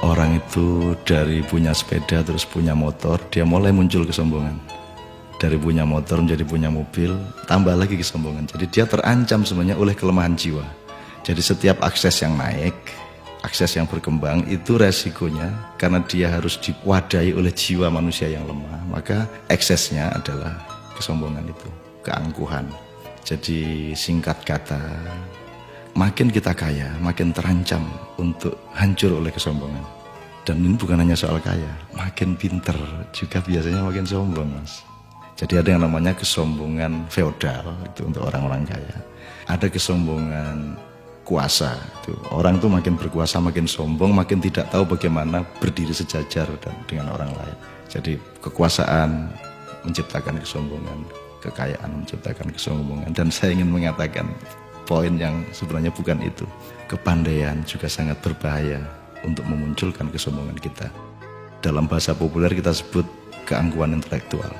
Orang itu dari punya sepeda terus punya motor, dia mulai muncul kesombongan. Dari punya motor menjadi punya mobil, tambah lagi kesombongan. Jadi dia terancam sebenarnya oleh kelemahan jiwa. Jadi setiap akses yang naik, akses yang berkembang, itu resikonya karena dia harus diwadahi oleh jiwa manusia yang lemah. Maka eksesnya adalah kesombongan itu, keangkuhan. Jadi singkat kata, makin kita kaya, makin terancam untuk hancur oleh kesombongan. Dan ini bukan hanya soal kaya, makin pinter juga biasanya makin sombong, Mas. Jadi ada yang namanya kesombongan feodal, itu untuk orang-orang kaya. Ada kesombongan kuasa, itu orang tuh makin berkuasa, makin sombong, makin tidak tahu bagaimana berdiri sejajar dengan orang lain. Jadi kekuasaan menciptakan kesombongan, kekayaan menciptakan kesombongan. Dan saya ingin mengatakan poin yang sebenarnya bukan itu. Kepandaian juga sangat berbahaya untuk memunculkan kesombongan kita. Dalam bahasa populer kita sebut keangkuhan intelektual.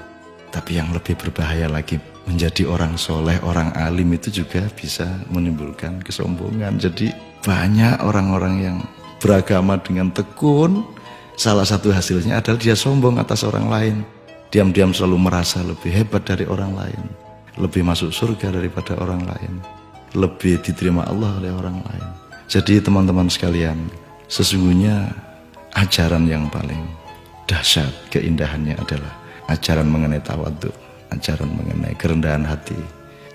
Tapi yang lebih berbahaya lagi, menjadi orang soleh, orang alim itu juga bisa menimbulkan kesombongan. Jadi banyak orang-orang yang beragama dengan tekun, salah satu hasilnya adalah dia sombong atas orang lain. Diam-diam selalu merasa lebih hebat dari orang lain, lebih masuk surga daripada orang lain, lebih diterima Allah oleh orang lain. Jadi teman-teman sekalian, sesungguhnya ajaran yang paling dahsyat keindahannya adalah ajaran mengenai tawadhu, ajaran mengenai kerendahan hati.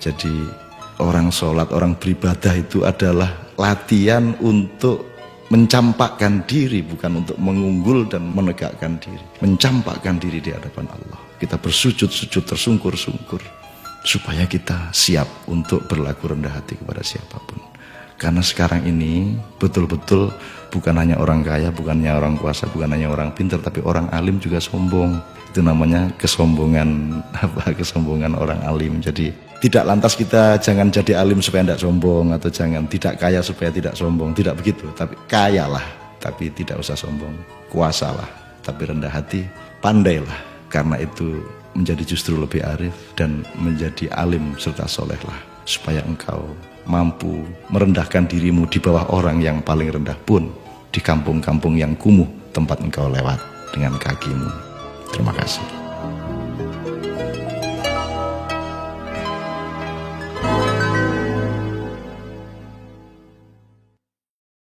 Jadi orang sholat, orang beribadah itu adalah latihan untuk mencampakkan diri, bukan untuk mengunggul dan menegakkan diri. Mencampakkan diri di hadapan Allah. Kita bersujud-sujud tersungkur-sungkur supaya kita siap untuk berlaku rendah hati kepada siapapun. Karena sekarang ini betul-betul bukan hanya orang kaya, bukan hanya orang kuasa, bukan hanya orang pintar, tapi orang alim juga sombong. Itu namanya kesombongan kesombongan orang alim. Jadi tidak lantas kita jangan jadi alim supaya tidak sombong, atau jangan tidak kaya supaya tidak sombong, tidak begitu. Tapi kayalah tapi tidak usah sombong, kuasalah tapi rendah hati, pandailah, karena itu menjadi justru lebih arif dan menjadi alim serta solehlah, supaya engkau mampu merendahkan dirimu di bawah orang yang paling rendah pun di kampung-kampung yang kumuh tempat engkau lewat dengan kakimu. Terima kasih.